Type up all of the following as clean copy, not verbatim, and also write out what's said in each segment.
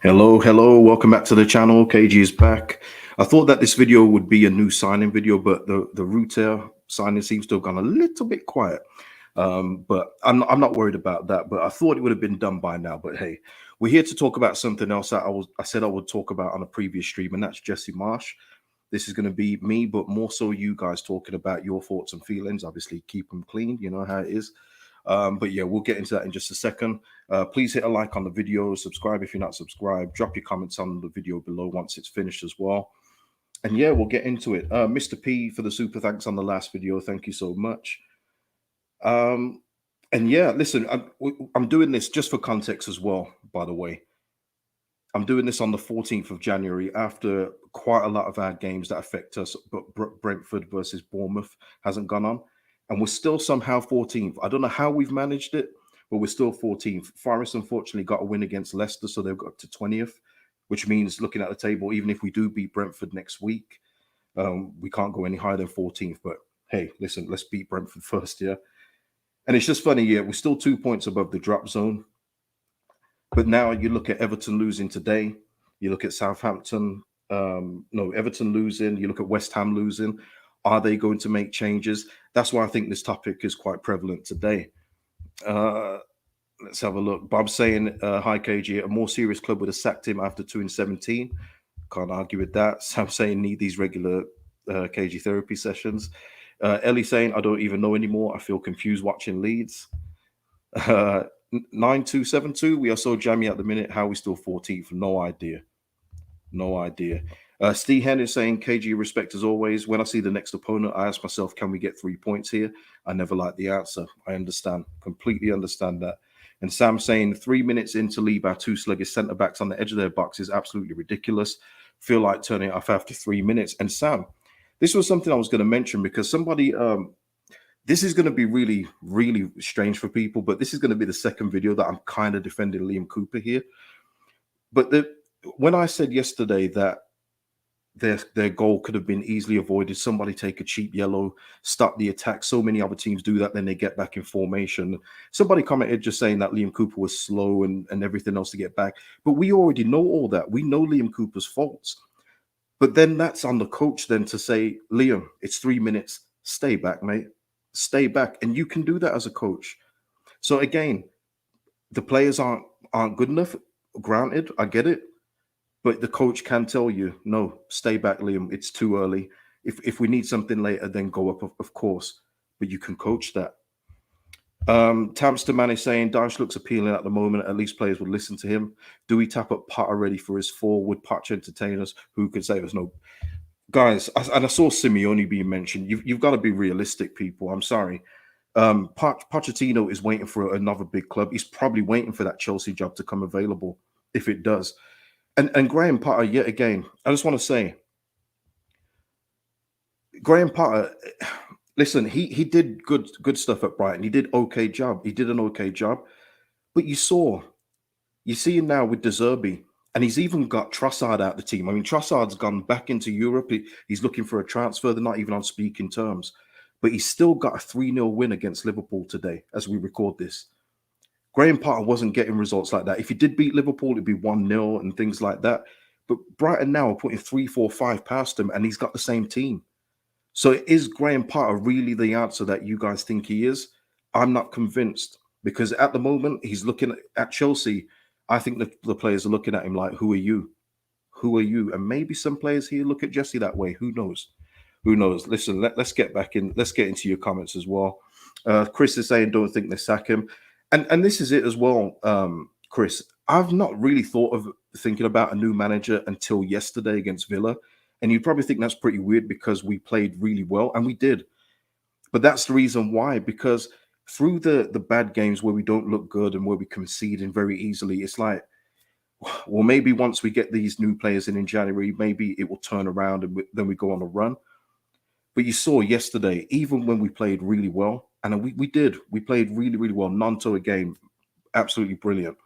Hello, welcome back to the channel. KG is back. I thought that this video would be a new signing video, but the Rutter signing seems to have gone a little bit quiet. But I'm not worried about that. But I thought it would have been done by now. But hey, we're here to talk about something else that I said I would talk about on a previous stream, and that's Jesse Marsch. This is going to be me, but more so you guys talking about your thoughts and feelings. Obviously, keep them clean. You know how it is. But yeah, we'll get into that in just a second. Please hit a like on the video, subscribe if you're not subscribed, drop your comments on the video below once it's finished as well. And yeah, we'll get into it. Mr. P for the super thanks on the last video. Thank you so much. Um, and yeah, listen, I'm doing this just for context as well, by the way. I'm doing this on the 14th of January after quite a lot of our games that affect us, but Brentford versus Bournemouth hasn't gone on. And we're still somehow 14th. I don't know how we've managed it, but we're still 14th. Forest unfortunately got a win against Leicester, so they've got to 20th, which means looking at the table, even if we do beat Brentford next week, we can't go any higher than 14th. But hey, listen, let's beat Brentford first, yeah? And it's just funny, yeah, we're still 2 points above the drop zone. But now you look at Everton losing today, you look at Southampton, no, Everton losing, you look at West Ham losing. Are they going to make changes? That's why I think this topic is quite prevalent today. Uh, let's have a look. Bob's saying, hi KG, a more serious club would have sacked him after 2 and 17. Can't argue with that. Sam saying, need these regular KG therapy sessions. Ellie saying, I don't even know anymore. I feel confused watching Leeds. Uh, 9272, we are so jammy at the minute. How are we still 14th? No idea. No idea. Steve Hen is saying, KG respect as always. When I see the next opponent, I ask myself, can we get 3 points here? I never like the answer. I understand. Completely understand that. And Sam saying 3 minutes in to leave our two sluggish centre backs on the edge of their box is absolutely ridiculous. Feel like turning it off after 3 minutes. And Sam, this was something I was going to mention because somebody this is going to be really, really strange for people, but this is going to be the second video that I'm kind of defending Liam Cooper here. But when I said yesterday that their goal could have been easily avoided, somebody take a cheap yellow, stop the attack. So many other teams do that, then they get back in formation. Somebody commented just saying that Liam Cooper was slow and everything else to get back. But we already know all that. We know Liam Cooper's faults. But then that's on the coach then to say, Liam, it's 3 minutes. Stay back, mate. Stay back. And you can do that as a coach. So again, the players aren't good enough. Granted, I get it. But the coach can tell you, no, stay back, Liam. It's too early. If we need something later, then go up, of course. But you can coach that. Tamster Man is saying Dyche looks appealing at the moment. At least players would listen to him. Do we tap up Potter ready for his fall? Would Potter entertain us? Who could say us? No, guys. And I saw Simeone being mentioned. You've got to be realistic, people. I'm sorry. Pochettino is waiting for another big club. He's probably waiting for that Chelsea job to come available if it does. And Graham Potter, yet again, I just want to say, Graham Potter, listen, he did good stuff at Brighton. He did okay job. He did an okay job. But you see him now with De Zerbi, and he's even got Trossard out the team. I mean, Trossard's gone back into Europe. He's looking for a transfer. They're not even on speaking terms. But he's still got a 3-0 win against Liverpool today as we record this. Graham Potter wasn't getting results like that. If he did beat Liverpool, it'd be 1-0 and things like that. But Brighton now are putting 3, 4, 5 past him, and he's got the same team. So is Graham Potter really the answer that you guys think he is? I'm not convinced because at the moment he's looking at Chelsea. I think the players are looking at him like, who are you? Who are you? And maybe some players here look at Jesse that way. Who knows? Who knows? Listen, let's get back in. Let's get into your comments as well. Chris is saying, don't think they sack him. And this is it as well, Chris. I've not really thought of thinking about a new manager until yesterday against Villa. And you probably think that's pretty weird because we played really well, and we did. But that's the reason why, because through the bad games where we don't look good and where we concede in very easily, it's like, well, maybe once we get these new players in January, maybe it will turn around and then we go on a run. But you saw yesterday, even when we played really well, and we did, we played really, really well. Nanto again, absolutely brilliant.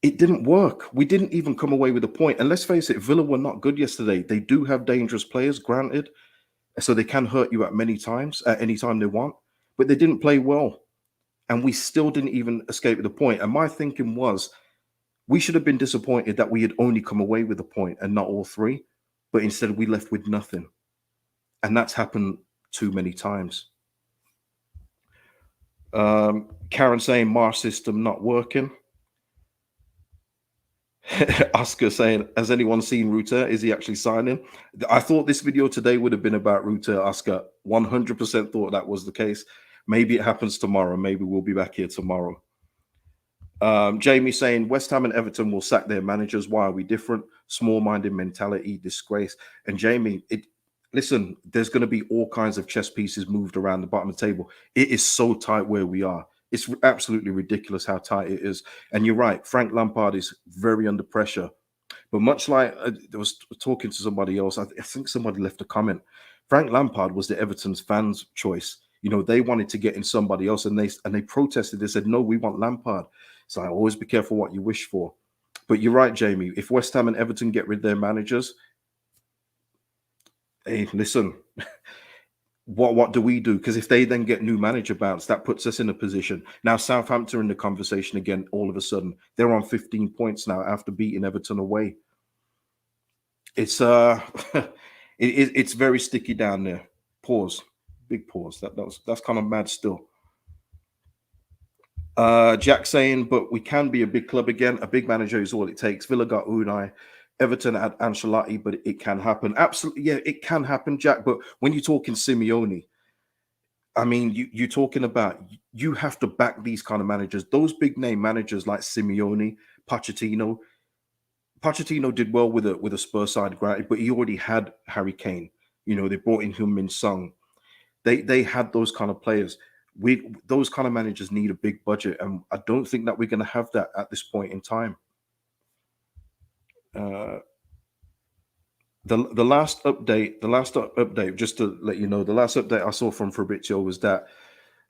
It didn't work. We didn't even come away with a point. And let's face it, Villa were not good yesterday. They do have dangerous players, granted, so they can hurt you at any time they want. But they didn't play well, and we still didn't even escape the point. And my thinking was, We should have been disappointed that we had only come away with a point and not all three, but instead we left with nothing. And that's happened too many times. Karen saying Marsh system not working. Oscar saying, has anyone seen Rutter? Is he actually signing? I thought this video today would have been about Rutter, Oscar. 100% thought that was the case. Maybe it happens tomorrow. Maybe we'll be back here tomorrow. Jamie saying West Ham and Everton will sack their managers. Why are we different? Small-minded mentality, disgrace. And Jamie, listen, there's going to be all kinds of chess pieces moved around the bottom of the table. It is so tight where we are. It's absolutely ridiculous how tight it is. And you're right, Frank Lampard is very under pressure. But much like I was talking to somebody else, I think somebody left a comment. Frank Lampard was the Everton's fans' choice. You know, they wanted to get in somebody else, and they protested. They said, "No, we want Lampard." So I always be careful what you wish for. But you're right, Jamie. If West Ham and Everton get rid of their managers, hey, listen. What do we do? Because if they then get new manager bounce, that puts us in a position. Now Southampton are in the conversation again. All of a sudden, they're on 15 points now after beating Everton away. It's it's very sticky down there. Pause, big pause. That's kind of mad still. Jack saying, but we can be a big club again. A big manager is all it takes. Villa got Unai. Everton had Ancelotti, but it can happen. Absolutely, yeah, it can happen, Jack. But when you're talking Simeone, I mean, you're talking about you have to back these kind of managers. Those big name managers like Simeone, Pochettino. Pochettino did well with a Spurs side, granted, but he already had Harry Kane. You know, they brought in Heung-min Son. They had those kind of players. Those kind of managers need a big budget, and I don't think that we're going to have that at this point in time. The last update, just to let you know, the last update I saw from Fabrizio was that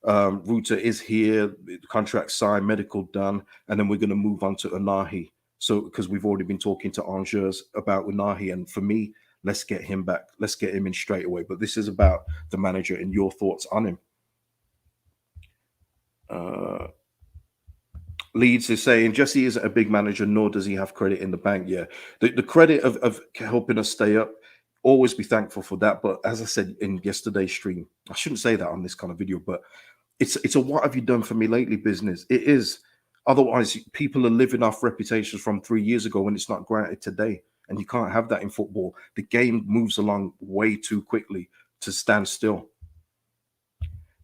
Rutter is here, contract signed, medical done, and then we're going to move on to Unahi. So because we've already been talking to Angers about Unahi, and for me, let's get him back. Let's get him in straight away. But this is about the manager and your thoughts on him. Leeds is saying Jesse isn't a big manager, nor does he have credit in the bank. Yeah, the credit of helping us stay up, always be thankful for that. But as I said in yesterday's stream, I shouldn't say that on this kind of video, but it's a what have you done for me lately business. It is. Otherwise, people are living off reputations from 3 years ago when it's not granted today. And you can't have that in football. The game moves along way too quickly to stand still.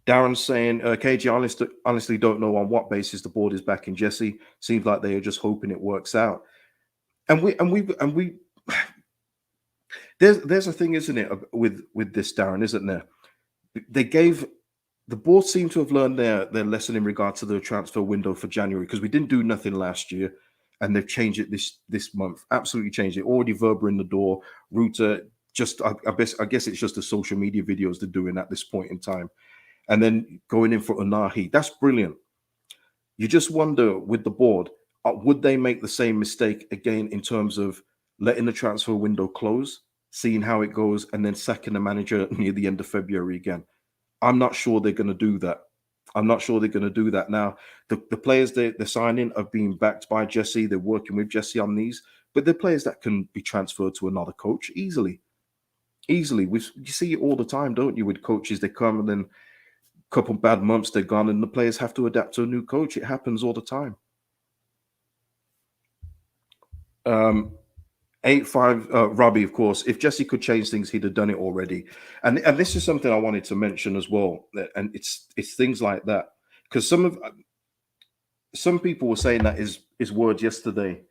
Darren's saying, KG, honestly don't know on what basis the board is backing Jesse. Seems like they are just hoping it works out. And we there's a thing, isn't it, with this, Darren, isn't there? The board seemed to have learned their lesson in regard to the transfer window for January, because we didn't do nothing last year, and they've changed it this month. Absolutely changed it. Already Verba in the door. Rutter, just I guess it's just the social media videos they're doing at this point in time. And then going in for Unahi. That's brilliant. You just wonder with the board, would they make the same mistake again in terms of letting the transfer window close, seeing how it goes, and then sacking the manager near the end of February again? I'm not sure they're going to do that. I'm not sure they're going to do that. Now, the players they're signing are being backed by Jesse. They're working with Jesse on these, but they're players that can be transferred to another coach easily. Easily. You see it all the time, don't you, with coaches? They come and then couple bad months, they're gone, and the players have to adapt to a new coach. It happens all the time. 8-5 Robbie, of course, if Jesse could change things, he'd have done it already. And this is something I wanted to mention as well. And it's things like that, because some people were saying that his words yesterday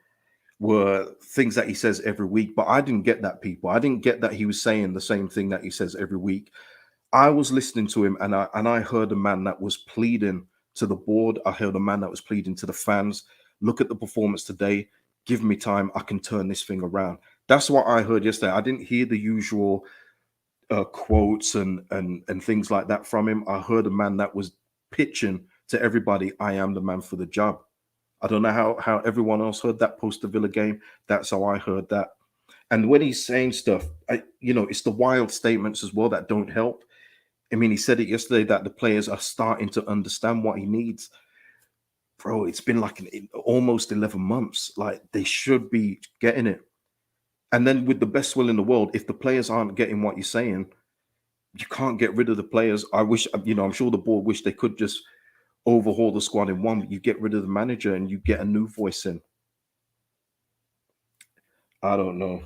were things that he says every week, but I didn't get that, people. I didn't get that he was saying the same thing that he says every week. I was listening to him, and I heard a man that was pleading to the board. I heard a man that was pleading to the fans. Look at the performance today. Give me time. I can turn this thing around. That's what I heard yesterday. I didn't hear the usual quotes and things like that from him. I heard a man that was pitching to everybody, I am the man for the job. I don't know how everyone else heard that post the Villa game. That's how I heard that. And when he's saying stuff, it's the wild statements as well that don't help. I mean, he said it yesterday that the players are starting to understand what he needs. bro, it's been like almost 11 months. Like they should be getting it. And then with the best will in the world, if the players aren't getting what you're saying, you can't get rid of the players. I wish, I'm sure the board wish they could just overhaul the squad in one, but you get rid of the manager and you get a new voice in. I don't know.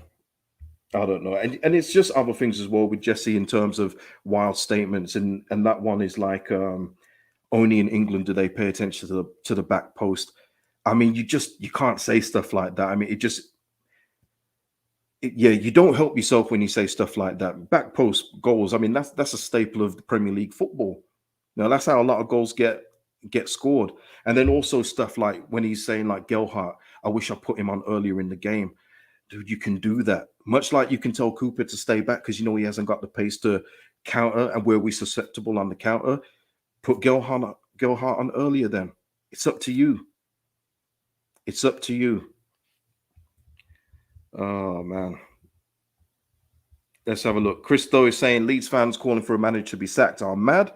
I don't know. And it's just other things as well with Jesse in terms of wild statements. And that one is like only in England do they pay attention to the back post. I mean, you can't say stuff like that. I mean, yeah, you don't help yourself when you say stuff like that. Back post goals. I mean, that's a staple of the Premier League football. Now that's how a lot of goals get scored. And then also stuff like when he's saying like Gelhardt, I wish I put him on earlier in the game. Dude, you can do that. Much like you can tell Cooper to stay back because he hasn't got the pace to counter, and where we're susceptible on the counter, put Gelhardt on earlier then. It's up to you. It's up to you. Oh man. Let's have a look. Christo is saying Leeds fans calling for a manager to be sacked are mad.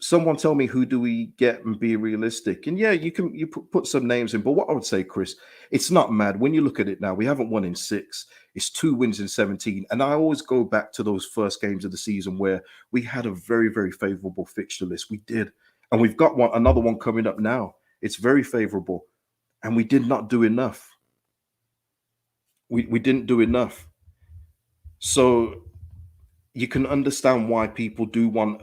Someone tell me, who do we get and be realistic? And yeah, you put some names in, but what I would say, Chris, it's not mad. When you look at it now, we haven't won in 6. It's 2 wins in 17. And I always go back to those first games of the season where we had a very, very favorable fixture list. We did. And we've got another one coming up now. It's very favorable. And we did not do enough. We didn't do enough. So you can understand why people do want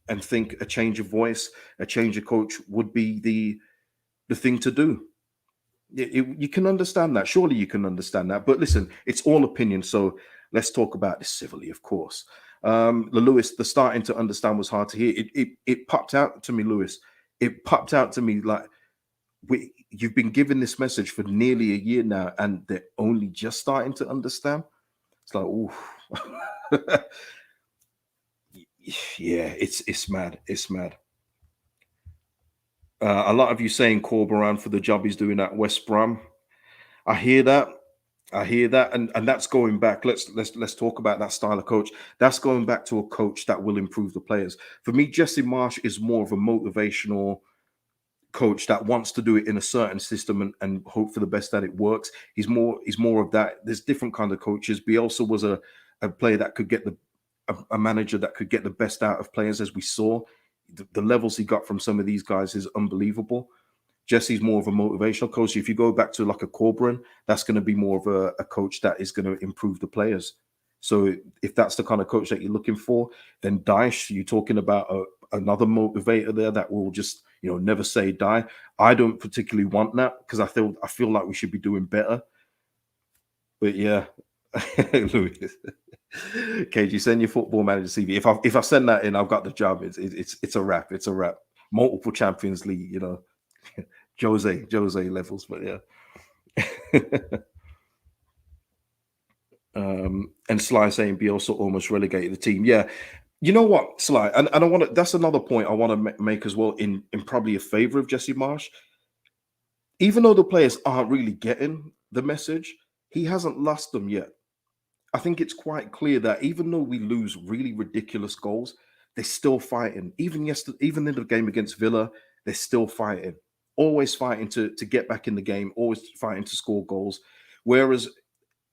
and think a change of voice, a change of coach would be the thing to do. You can understand that. Surely you can understand that. But listen, it's all opinion. So let's talk about this civilly, of course. Lewis, the starting to understand was hard to hear. It popped out to me, Lewis. It popped out to me like you've been given this message for nearly a year now, and they're only just starting to understand. It's like, ooh. Yeah, it's mad. It's mad. A lot of you saying Corberan for the job he's doing at West Brom. I hear that. I hear that, and that's going back. Let's talk about that style of coach. That's going back to a coach that will improve the players. For me, Jesse Marsch is more of a motivational coach that wants to do it in a certain system and hope for the best that it works. He's more of that. There's different kind of coaches. Bielsa was a player that could get a manager that could get the best out of players, as we saw. The levels he got from some of these guys is unbelievable. Jesse's more of a motivational coach. If you go back to like a Corberan, that's going to be more of a coach that is going to improve the players. So if that's the kind of coach that you're looking for, then Dyche, you're talking about another motivator there that will just never say die. I don't particularly want that because I feel like we should be doing better. But yeah, Louis. KG, send your football manager CV. If I send that in, I've got the job. It's a wrap. It's a wrap. Multiple Champions League, Jose levels. But yeah. And Sly saying Bielsa almost relegated the team. Yeah, you know what, Sly, and I want to. That's another point I want to make as well. In probably a favor of Jesse Marsch, even though the players aren't really getting the message, he hasn't lost them yet. I think it's quite clear that even though we lose really ridiculous goals, they're still fighting. Even in the game against Villa, they're still fighting. Always fighting to get back in the game, always fighting to score goals. Whereas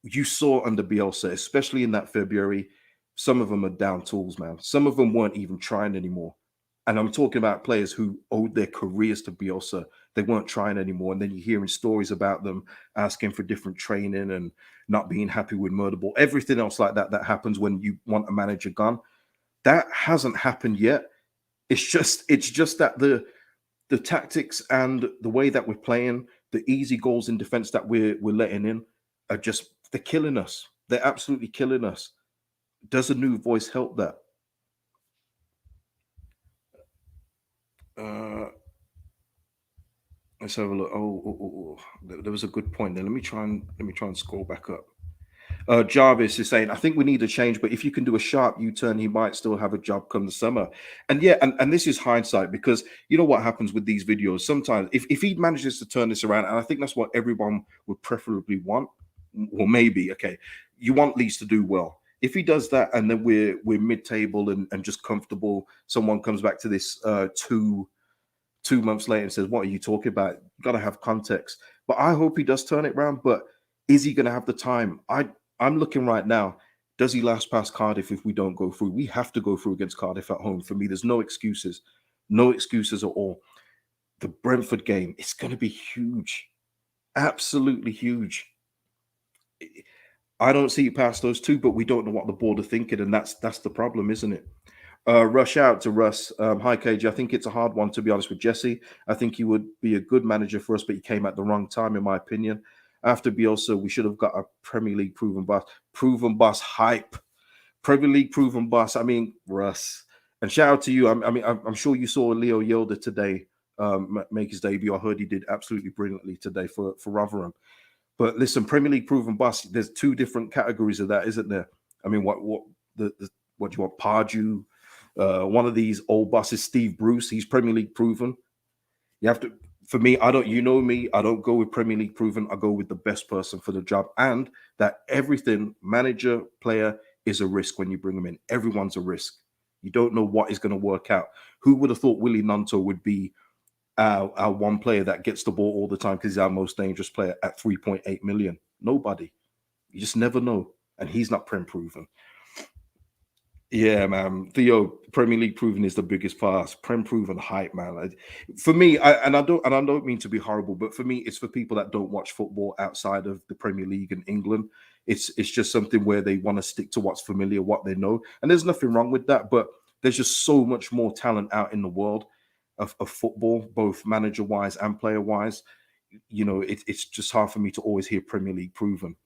you saw under Bielsa, especially in that February, some of them are down tools, man. Some of them weren't even trying anymore. And I'm talking about players who owed their careers to Bielsa. They weren't trying anymore. And then you're hearing stories about them asking for different training and not being happy with Murderball. Everything else like that happens when you want a manager gone. That hasn't happened yet. It's just that the tactics and the way that we're playing, the easy goals in defense that we're letting in are just, they're killing us. They're absolutely killing us. Does a new voice help that? Let's have a look. Oh, there was a good point there. Let me try and scroll back up. Jarvis is saying, I think we need a change, but if you can do a sharp U-turn, he might still have a job come the summer. And yeah, and this is hindsight, because you know what happens with these videos. Sometimes if he manages to turn this around, and I think that's what everyone would preferably want, or maybe, okay, you want Leeds to do well. If he does that and then we're mid-table and just comfortable, someone comes back to this 2 months later and says, "What are you talking about?" You got to have context. But I hope he does turn it around. But is he going to have the time? I'm looking right now. Does he last past Cardiff if we don't go through? We have to go through against Cardiff at home. For me, there's no excuses, no excuses at all. The Brentford game, it's going to be huge, absolutely huge. I don't see it past those two, but we don't know what the board are thinking, and that's the problem, isn't it? Rush out to Russ. Hi, KJ. I think it's a hard one, to be honest with Jesse. I think he would be a good manager for us, but he came at the wrong time, in my opinion. After Bielsa, we should have got a Premier League proven boss. Proven boss hype. Premier League proven boss. I mean, Russ. And shout out to you. I'm sure you saw Leo Yildiz today make his debut. I heard he did absolutely brilliantly today for Rotherham. But listen, Premier League proven boss. There's two different categories of that, isn't there? I mean, what do you want? Pardew, one of these old bosses, Steve Bruce. He's Premier League proven. You have to. For me, I don't. You know me. I don't go with Premier League proven. I go with the best person for the job, and that everything, manager, player, is a risk when you bring them in. Everyone's a risk. You don't know what is going to work out. Who would have thought Willie Nanto would be our one player that gets the ball all the time because he's our most dangerous player at 3.8 million? Nobody. You just never know. And he's not Prem proven. Yeah, man. Theo, Premier League proven is the biggest pass. Prem proven hype, man. For me, I don't mean to be horrible, but for me, it's for people that don't watch football outside of the Premier League in England. It's just something where they want to stick to what's familiar, what they know, and there's nothing wrong with that. But there's just so much more talent out in the world of football, both manager wise and player wise. You know, it's just hard for me to always hear Premier League proven.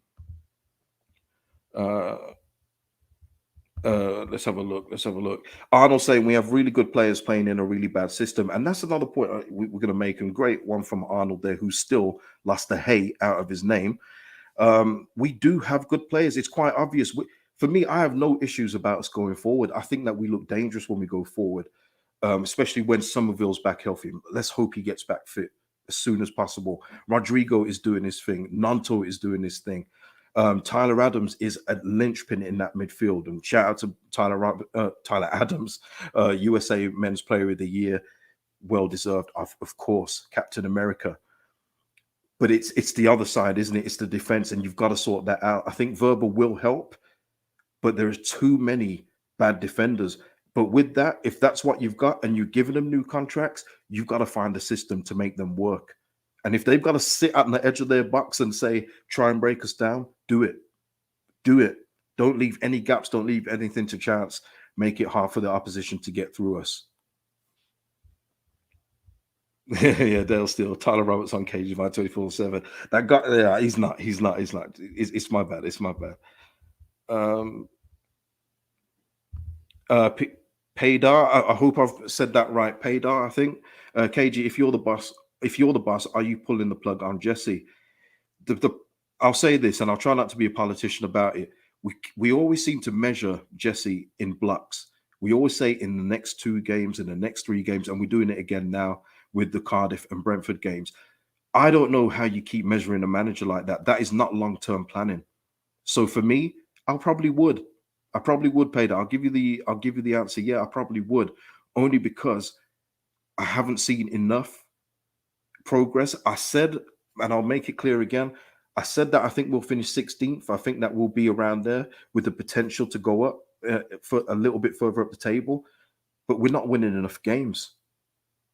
Let's have a look. Let's have a look. Arnold saying we have really good players playing in a really bad system, and that's another point we're going to make. And great one from Arnold there, who still lost the hay out of his name. We do have good players. It's quite obvious. For me, I have no issues about us going forward. I think that we look dangerous when we go forward, especially when Somerville's back healthy. Let's hope he gets back fit as soon as possible. Rodrigo is doing his thing. Nanto is doing his thing. Tyler Adams is a linchpin in that midfield. And shout out to Tyler Adams, USA Men's Player of the Year, well deserved, of course, Captain America. But it's the other side, isn't it? It's the defense, and you've got to sort that out. I think Verbal will help, but there's too many bad defenders. But with that, if that's what you've got and you're giving them new contracts, you've got to find a system to make them work. And if they've got to sit on the edge of their box and say, try and break us down, do it. Do it. Don't leave any gaps. Don't leave anything to chance. Make it hard for the opposition to get through us. Yeah, Dale Steele, Tyler Roberts on KG 24/7. That guy, yeah, he's not. It's my bad. It's my bad. Paydar, I hope I've said that right. Paydar, I think. KG, if you're the boss, are you pulling the plug on Jesse? I'll say this, and I'll try not to be a politician about it. We always seem to measure Jesse in blocks. We always say in the next 2 games, in the next 3 games, and we're doing it again now with the Cardiff and Brentford games. I don't know how you keep measuring a manager like that. That is not long-term planning. So for me, I probably would pay that. I'll give you the answer. Yeah, I probably would, only because I haven't seen enough progress. I said, and I'll make it clear again, I said that I think we'll finish 16th. I think that we'll be around there with the potential to go up for a little bit further up the table, but we're not winning enough games.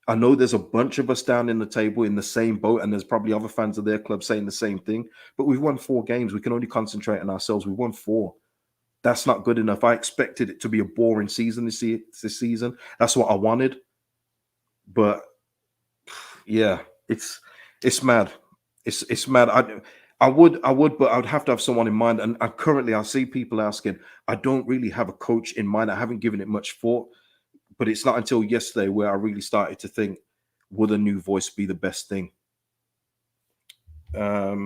I know there's a bunch of us down in the table in the same boat, and there's probably other fans of their club saying the same thing, but we've won 4 games. We can only concentrate on ourselves. We won 4. That's not good enough. I expected it to be a boring season this season. That's what I wanted. But yeah, it's mad. It's mad. I would, but I'd have to have someone in mind. And currently I see people asking, I don't really have a coach in mind. I haven't given it much thought. But it's not until yesterday where I really started to think, would a new voice be the best thing? Let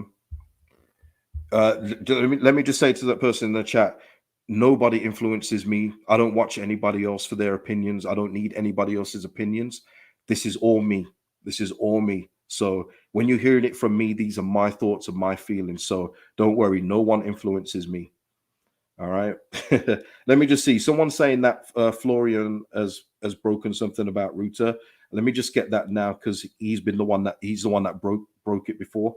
me just say to that person in the chat, nobody influences me. I don't watch anybody else for their opinions. I don't need anybody else's opinions. This is all me. This is all me. So when you're hearing it from me, these are my thoughts and my feelings. So don't worry, no one influences me. All right. Let me just see. Someone saying that Florian has broken something about Rutter. Let me just get that now because he's the one that broke it before.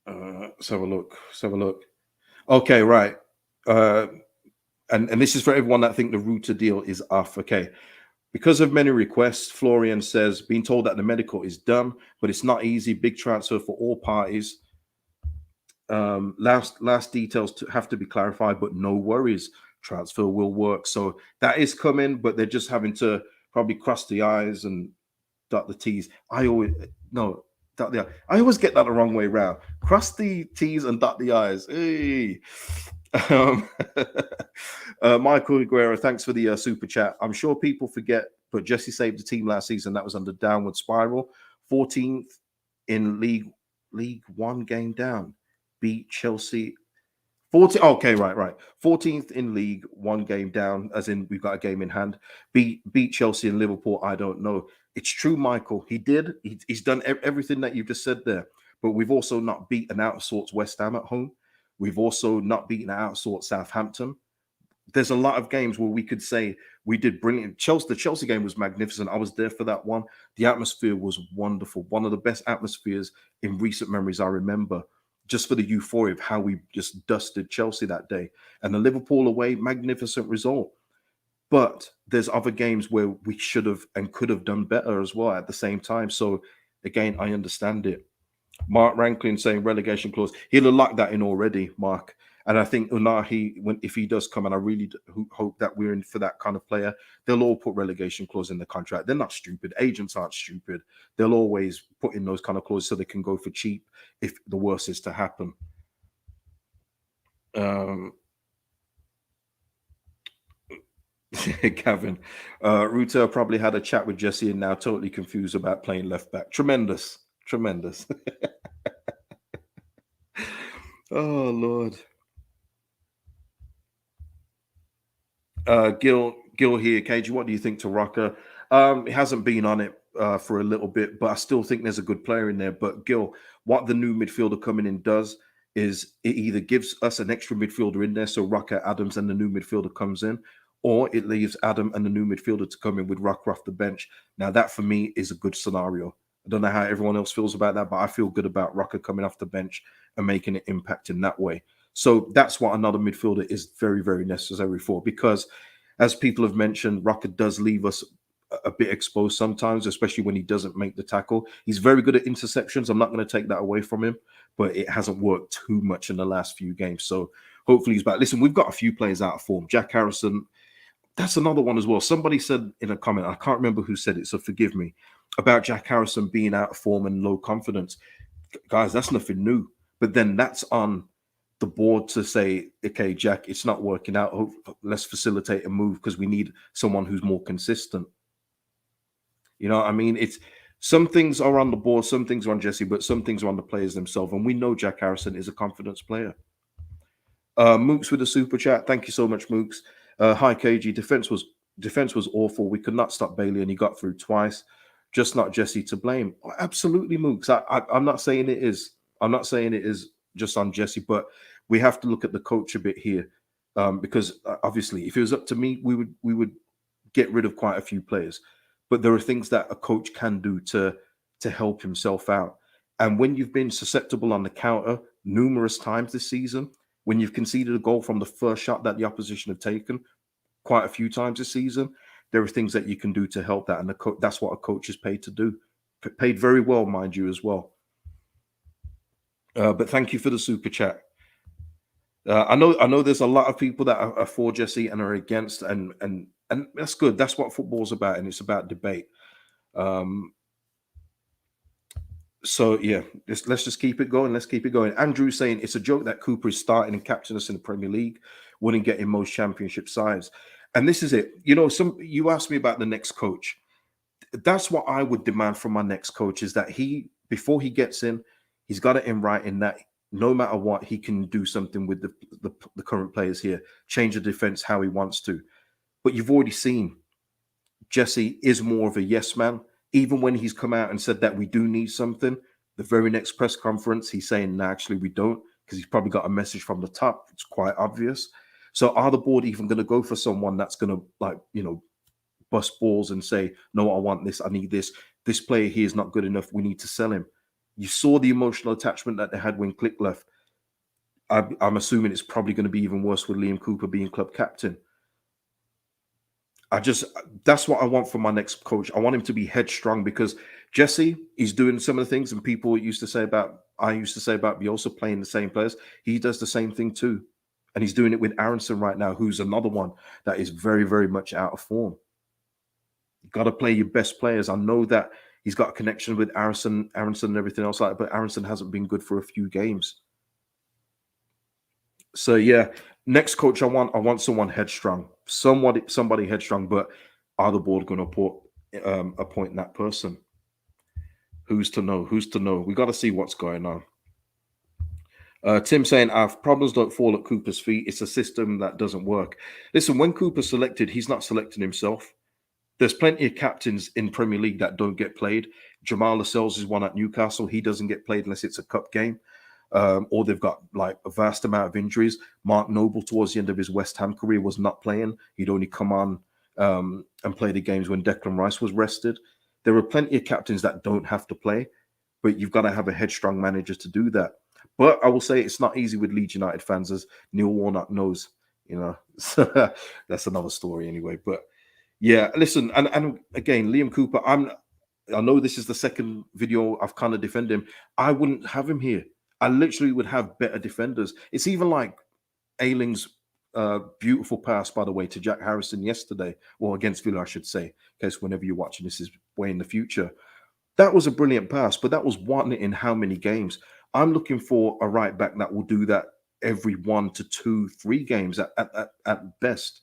Let's have a look. Let's have a look. Okay, right. And this is for everyone that think the Rutter deal is off. Okay. Because of many requests, Florian says, being told that the medical is done, but it's not easy. Big transfer for all parties. Last details have to be clarified, but no worries. Transfer will work. So that is coming, but they're just having to probably cross the I's and dot the T's. I always get that the wrong way round. Cross the T's and dot the I's. Hey. Michael Aguero, thanks for the super chat. I'm sure people forget, but Jesse saved the team last season. That was under downward spiral. 14th in League One, game down. Beat Chelsea. 14. Okay, right. 14th in league, one game down, as in we've got a game in hand. Beat Chelsea and Liverpool. I don't know. It's true, Michael. He did. He's done everything that you've just said there. But we've also not beaten out of sorts West Ham at home. We've also not beaten out of sorts Southampton. There's a lot of games where we could say we did brilliant. The Chelsea game was magnificent. I was there for that one. The atmosphere was wonderful. One of the best atmospheres in recent memories I remember, just for the euphoria of how we just dusted Chelsea that day. And the Liverpool away, magnificent result. But there's other games where we should have and could have done better as well at the same time. So again, I understand it. Mark Ranklin saying relegation clause. He'll have locked that in already, Mark. And I think Unahi, if he does come, and I really hope that we're in for that kind of player, they'll all put relegation clause in the contract. They're not stupid. Agents aren't stupid. They'll always put in those kind of clauses so they can go for cheap if the worst is to happen. Gavin, Rutter probably had a chat with Jesse and now totally confused about playing left back. Tremendous. Oh, Lord. Gil here, KG. What do you think to Rutter? He hasn't been on it for a little bit, but I still think there's a good player in there. But Gil, what the new midfielder coming in does is it either gives us an extra midfielder in there, so Rutter, Adams, and the new midfielder comes in, or it leaves Adam and the new midfielder to come in with Rutter off the bench. Now that for me is a good scenario. I don't know how everyone else feels about that, but I feel good about Rutter coming off the bench and making an impact in that way. So that's what another midfielder is very, very necessary for, because as people have mentioned, Rutter does leave us a bit exposed sometimes, especially when he doesn't make the tackle. He's very good at interceptions. I'm not going to take that away from him, but it hasn't worked too much in the last few games. So hopefully he's back. Listen, we've got a few players out of form. Jack Harrison, that's another one as well. Somebody said in a comment, I can't remember who said it, so forgive me, about Jack Harrison being out of form and low confidence. Guys, that's nothing new. But then that's on the board to say, okay, Jack, it's not working out. Let's facilitate a move because we need someone who's more consistent. You know what I mean? It's some things are on the board, some things are on Jesse, but some things are on the players themselves. And we know Jack Harrison is a confidence player. Mooks with a super chat. Thank you so much, Mooks. Hi, KG. Defense was awful. We could not stop Bailey, and he got through twice. Just not Jesse to blame. Absolutely, Mooks. I'm not saying it is. I'm not saying it is just on Jesse, but we have to look at the coach a bit here, because obviously, if it was up to me, we would get rid of quite a few players. But there are things that a coach can do to help himself out. And when you've been susceptible on the counter numerous times this season, when you've conceded a goal from the first shot that the opposition have taken quite a few times this season, there are things that you can do to help that. And that's what a coach is paid to do. Paid very well, mind you, as well. But thank you for the super chat. I know there's a lot of people that are for Jesse and are against, and that's good. That's what football's about, and it's about debate. So yeah, let's just keep it going. Let's keep it going. Andrew saying it's a joke that Cooper is starting and captaining us in the Premier League, wouldn't get in most championship sides. And this is it. You know, you asked me about the next coach. That's what I would demand from my next coach, is that before he gets in, he's got it in writing that no matter what, he can do something with the current players here, change the defense how he wants to. But you've already seen Jesse is more of a yes man. Even when he's come out and said that we do need something, the very next press conference, he's saying, no, actually, we don't, because he's probably got a message from the top. It's quite obvious. So are the board even going to go for someone that's going to, bust balls and say, no, I want this, I need this. This player here is not good enough. We need to sell him. You saw the emotional attachment that they had when Click left. I'm assuming it's probably going to be even worse with Liam Cooper being club captain. That's what I want from my next coach. I want him to be headstrong, because Jesse is doing some of the things, and I used to say about Bielsa playing the same players. He does the same thing too. And he's doing it with Aronson right now, who's another one that is very, very much out of form. You've got to play your best players. I know that he's got a connection with Aronson and everything else like that, but Aronson hasn't been good for a few games. So yeah, next coach I want someone headstrong, somebody headstrong. But are the board going to appoint that person? Who's to know? Who's to know? We got to see what's going on. Tim saying our problems don't fall at Cooper's feet. It's a system that doesn't work. Listen, when Cooper's selected, he's not selecting himself. There's plenty of captains in Premier League that don't get played. Jamal Lascelles is one at Newcastle. He doesn't get played unless it's a cup game. Or they've got like a vast amount of injuries. Mark Noble, towards the end of his West Ham career, was not playing. He'd only come on and play the games when Declan Rice was rested. There are plenty of captains that don't have to play, but you've got to have a headstrong manager to do that. But I will say it's not easy with Leeds United fans, as Neil Warnock knows. So that's another story anyway. But yeah, listen, and again, Liam Cooper, I know this is the second video I've kind of defended him. I wouldn't have him here. I literally would have better defenders. It's even like Ayling's beautiful pass, by the way, to Jack Harrison yesterday, or against Villa, I should say, in case whenever you're watching this is way in the future. That was a brilliant pass, but that was one in how many games? I'm looking for a right back that will do that every 1 to 2, 3 games at best.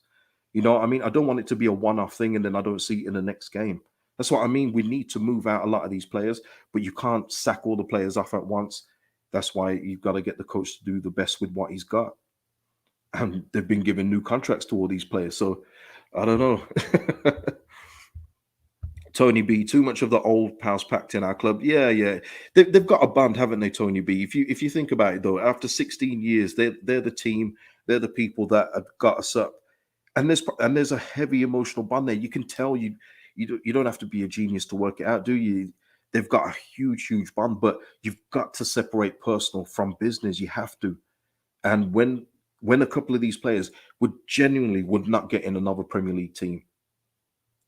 You know what I mean? I don't want it to be a one-off thing and then I don't see it in the next game. That's what I mean. We need to move out a lot of these players, but you can't sack all the players off at once. That's why you've got to get the coach to do the best with what he's got. And they've been given new contracts to all these players. So I don't know. Tony B, too much of the old pals packed in our club. Yeah. They've got a band, haven't they, Tony B? If you think about it, though, after 16 years, they're the team. They're the people that have got us up. And there's a heavy emotional bond there. You can tell you don't have to be a genius to work it out, do you? They've got a huge bond, but you've got to separate personal from business. You have to. And when a couple of these players would not get in another Premier League team,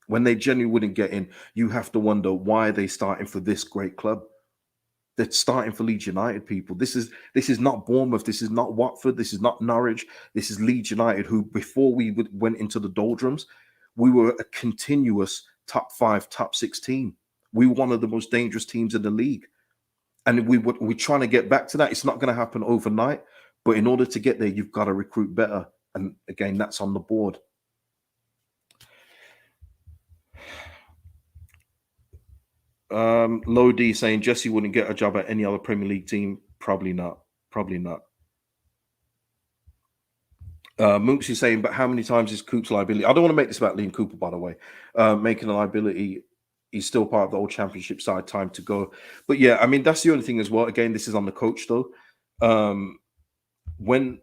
when they genuinely wouldn't get in, you have to wonder why they're starting for this great club. They're starting for Leeds United, people. This is not Bournemouth. This is not Watford. This is not Norwich. This is Leeds United, who before we went into the doldrums, we were a continuous top 5, top 6 team. We were one of the most dangerous teams in the league. And we're trying to get back to that. It's not going to happen overnight. But in order to get there, you've got to recruit better. And again, that's on the board. Low D saying Jesse wouldn't get a job at any other Premier League team. Probably not. Mooks is saying, but how many times is Coop's liability? I don't want to make this about Liam Cooper, by the way. Making a liability, he's still part of the old championship side. Time to go. But yeah, I mean, that's the only thing as well. Again, this is on the coach though. When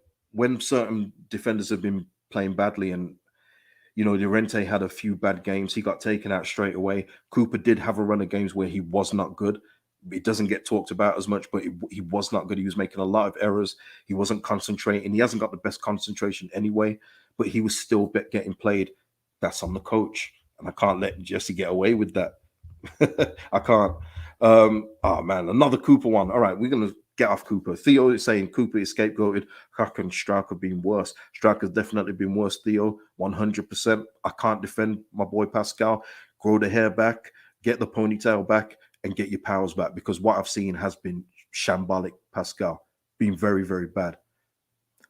certain defenders have been playing badly, and Llorente had a few bad games, he got taken out straight away. Cooper did have a run of games where he was not good. It doesn't get talked about as much, but he was not good. He was making a lot of errors. He wasn't concentrating. He hasn't got the best concentration anyway, but he was still getting played. That's on the coach, and I can't let Jesse get away with that. I can't. Oh man, another Cooper one. All right, we're gonna get off Cooper. Theo is saying Cooper is scapegoated. How can Striker been worse? Striker's definitely been worse, Theo. 100%. I can't defend my boy Pascal. Grow the hair back, get the ponytail back, and get your powers back, because what I've seen has been shambolic, Pascal. Been very, very bad.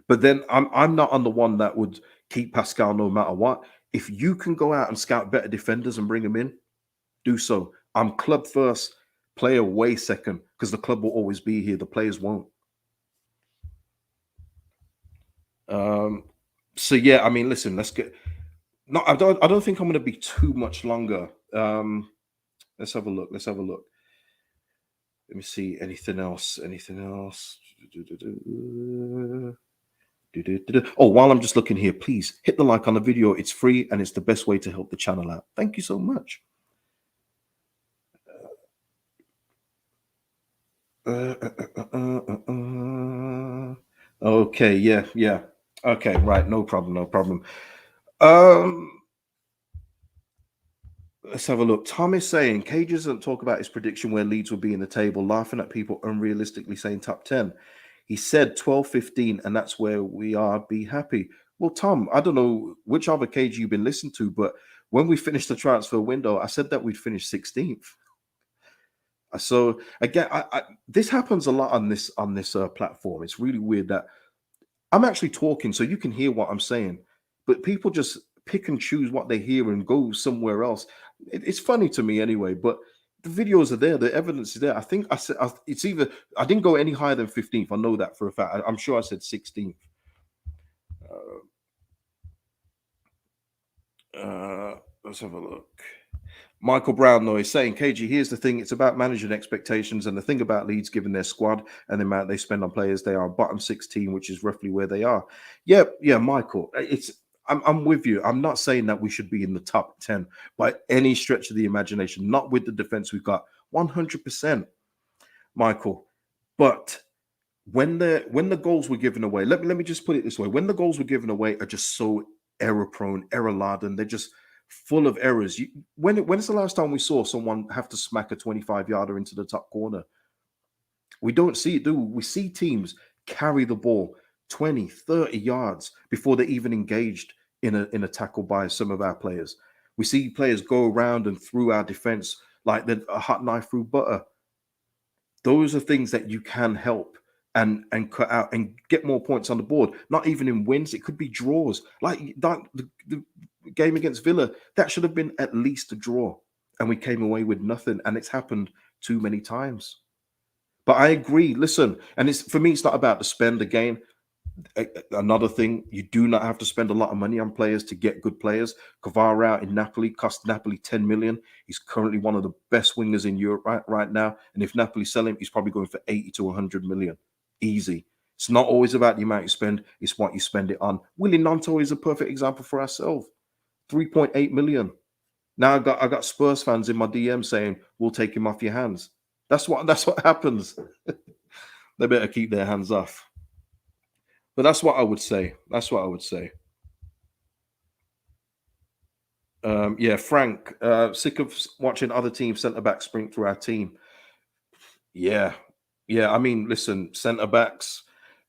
But then I'm not on the one that would keep Pascal no matter what. If you can go out and scout better defenders and bring them in, do so. I'm club first, player way second, because the club will always be here. The players won't. So yeah, I mean, listen, let's get. No, I don't think I'm going to be too much longer. Let's have a look. Let me see. Anything else? Oh, while I'm just looking here, please hit the like on the video. It's free and it's the best way to help the channel out. Thank you so much. Okay, yeah. Okay, right, no problem, no problem. Um, let's have a look. Tom is saying Cage doesn't talk about his prediction where Leeds will be in the table, laughing at people unrealistically saying top 10. He said 12, 15, and that's where we are. Be happy. Well, Tom, I don't know which other Cage you've been listening to, but when we finished the transfer window, I said that we'd finish 16th. So again, this happens a lot on this platform. It's really weird that I'm actually talking, so you can hear what I'm saying, but people just pick and choose what they hear and go somewhere else. It's funny to me anyway, but the videos are there, the evidence is there. I think I said it's either I didn't go any higher than 15th. I know that for a fact. I'm sure I said 16th. Let's have a look. Michael Brown, though, is saying, KG, here's the thing. It's about managing expectations. And the thing about Leeds, given their squad and the amount they spend on players, they are a bottom 16, which is roughly where they are. Yeah, Michael. I'm with you. I'm not saying that we should be in the top 10 by any stretch of the imagination, not with the defense we've got. 100%, Michael. But when the goals were given away, let me just put it this way: when the goals were given away are just so error prone, error laden, they're just full of errors. When's the last time we saw someone have to smack a 25-yarder into the top corner? We don't see it, do we? We see teams carry the ball 20, 30 yards before they're even engaged in a tackle by some of our players. We see players go around and through our defense like a hot knife through butter. Those are things that you can help and cut out and get more points on the board. Not even in wins, it could be draws. Like that, the game against Villa, that should have been at least a draw, and we came away with nothing. And it's happened too many times. But I agree. Listen, and it's for me, it's not about the spend again. Another thing, you do not have to spend a lot of money on players to get good players. Kvara out in Napoli cost Napoli 10 million. He's currently one of the best wingers in Europe right now. And if Napoli sell him, he's probably going for 80 to 100 million. Easy. It's not always about the amount you spend, it's what you spend it on. Willie Nanto is a perfect example for ourselves. 3.8 million. Now I got Spurs fans in my DM saying, we'll take him off your hands. That's what happens. They better keep their hands off. But that's what I would say. That's what I would say. Yeah, Frank, sick of watching other teams centre backs sprint through our team. Yeah. I mean, listen, centre backs,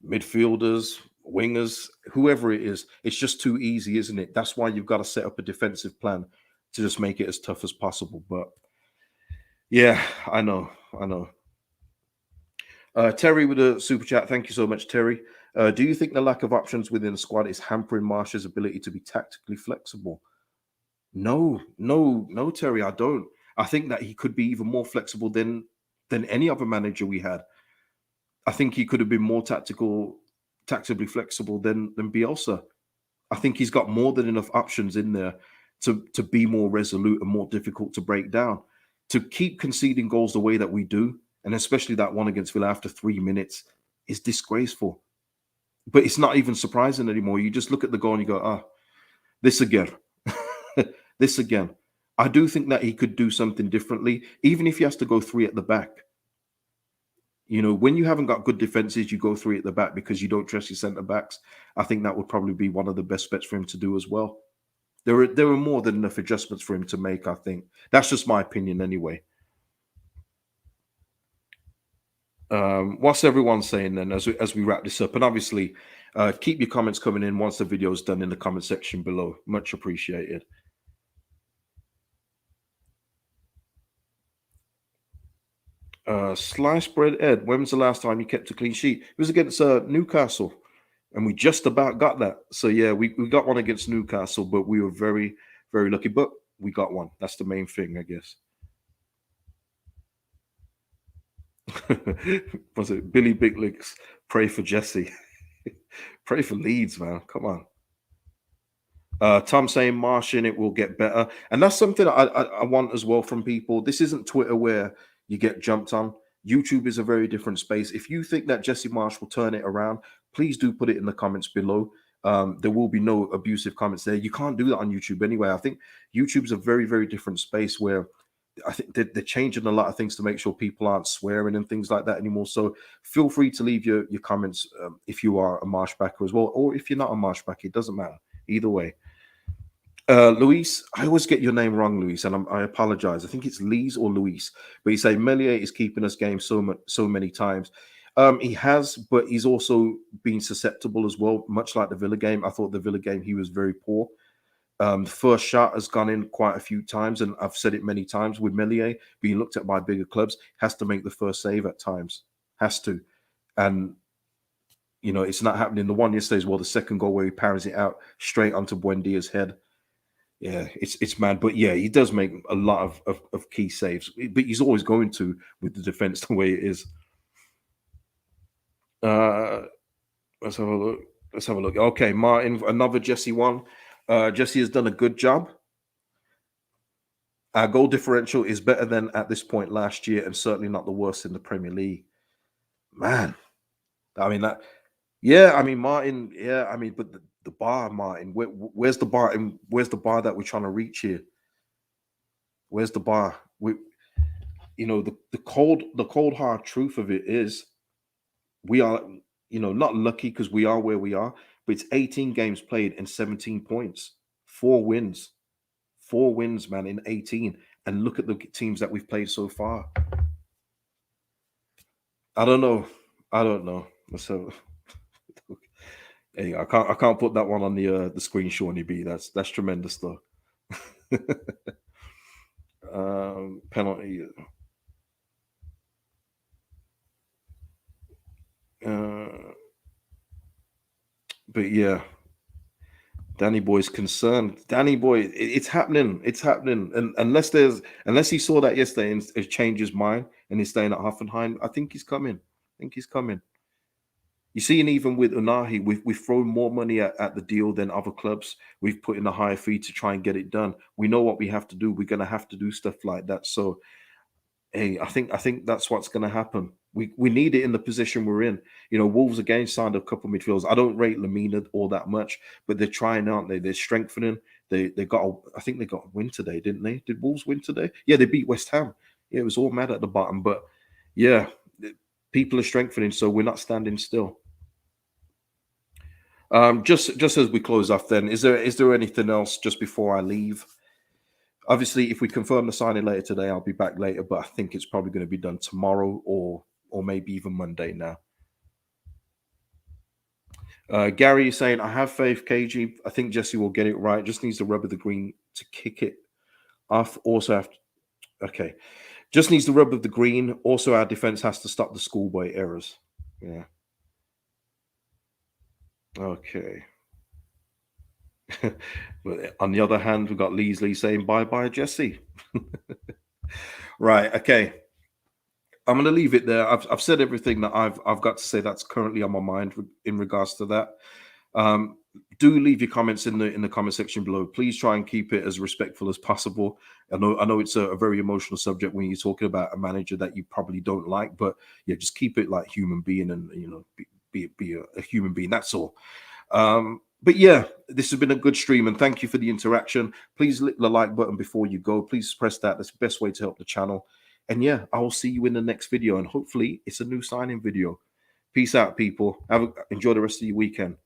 midfielders, wingers, whoever it is, it's just too easy, isn't it? That's why you've got to set up a defensive plan to just make it as tough as possible. But yeah, I know. Terry with a super chat. Thank you so much, Terry. Do you think the lack of options within the squad is hampering Marsch's ability to be tactically flexible? No, Terry, I don't. I think that he could be even more flexible than any other manager we had. I think he could have been more tactically flexible than Bielsa. I think he's got more than enough options in there to be more resolute and more difficult to break down. To keep conceding goals the way that we do, and especially that one against Villa after 3 minutes, is disgraceful. But it's not even surprising anymore. You just look at the goal and you go, this again. This again. I do think that he could do something differently, even if he has to go 3 at the back. You know, when you haven't got good defenses, you go 3 at the back because you don't trust your centre backs. I think that would probably be one of the best bets for him to do as well. There are more than enough adjustments for him to make, I think. That's just my opinion anyway. What's everyone saying then as we wrap this up? And obviously, keep your comments coming in once the video is done in the comment section below. Much appreciated. Sliced bread Ed, when was the last time you kept a clean sheet? It was against Newcastle, and we just about got that. So yeah, we got one against Newcastle, but we were very, very lucky. But we got one. That's the main thing, I guess. Was it Billy Big Licks? Pray for Jesse. Pray for Leeds, man. Come on. Tom saying Marsch in it will get better. And that's something I want as well from people. This isn't Twitter where you get jumped on. YouTube is a very different space. If you think that Jesse Marsch will turn it around, please do put it in the comments below. There will be no abusive comments there. You can't do that on YouTube anyway. I think YouTube's a very, very different space where I think they're changing a lot of things to make sure people aren't swearing and things like that anymore. So feel free to leave your comments if you are a Marsch backer as well, or if you're not a Marsch backer, it doesn't matter. Either way. Luis, I always get your name wrong, Luis, and I apologize. I think it's Lees or Luis, but you say Melier is keeping us game so many times. He has, but he's also been susceptible as well, much like the Villa game. I thought the Villa game he was very poor. The first shot has gone in quite a few times, and I've said it many times with Melier being looked at by bigger clubs, has to make the first save at times, has to, and it's not happening. The one yesterday as well, the second goal where he parries it out straight onto Buendia's head. Yeah, it's mad, but yeah, he does make a lot of key saves, but he's always going to with the defense the way it is. Let's have a look. Let's have a look. Okay, Martin, another Jesse one. Jesse has done a good job. Our goal differential is better than at this point last year, and certainly not the worst in the Premier League. Man, I mean that. Yeah, I mean Martin. Yeah, I mean, but the bar, Martin. Where's the bar? And where's the bar that we're trying to reach here? Where's the bar? The cold hard truth of it is, we are not lucky because we are where we are. But it's 18 games played and 17 points, 4 wins. 4 wins, man, in 18. And look at the teams that we've played so far. I don't know. So, hey, I can't put that one on the screen, Shawnee B. That's tremendous though. Penalty. But yeah, Danny Boy's concerned. Danny Boy, it's happening. It's happening. And unless he saw that yesterday and has changed his mind and he's staying at Hoffenheim, I think he's coming. You see, and even with Unahi, we've thrown more money at the deal than other clubs. We've put in a higher fee to try and get it done. We know what we have to do. We're going to have to do stuff like that. So, hey, I think that's what's going to happen. We need it in the position we're in. Wolves again signed a couple of midfielders. I don't rate Lamina all that much, but they're trying, aren't they? They're strengthening. I think they got a win today, didn't they? Did Wolves win today? Yeah, they beat West Ham. Yeah, it was all mad at the bottom, but yeah, people are strengthening, so we're not standing still. Just as we close off, then, is there anything else just before I leave? Obviously, if we confirm the signing later today, I'll be back later, but I think it's probably going to be done tomorrow or maybe even Monday now. Gary is saying, I have faith, KG. I think Jesse will get it right. Just needs the rub of the green to kick it off. Okay. Just needs the rub of the green. Also, our defense has to stop the schoolboy errors. Yeah. Okay. But on the other hand, we've got Leesley saying bye-bye, Jesse. Right. Okay. I'm going to leave it there. I've said everything that I've got to say that's currently on my mind in regards to that. Do leave your comments in the comment section below. Please try and keep it as respectful as possible. I know it's a very emotional subject when you're talking about a manager that you probably don't like, but yeah, just keep it like human being and be a human being. That's all. But yeah, this has been a good stream, and thank you for the interaction. Please click the like button before you go. Please press that. That's the best way to help the channel. And yeah, I will see you in the next video, and hopefully it's a new signing video. Peace out, people. Enjoy the rest of your weekend.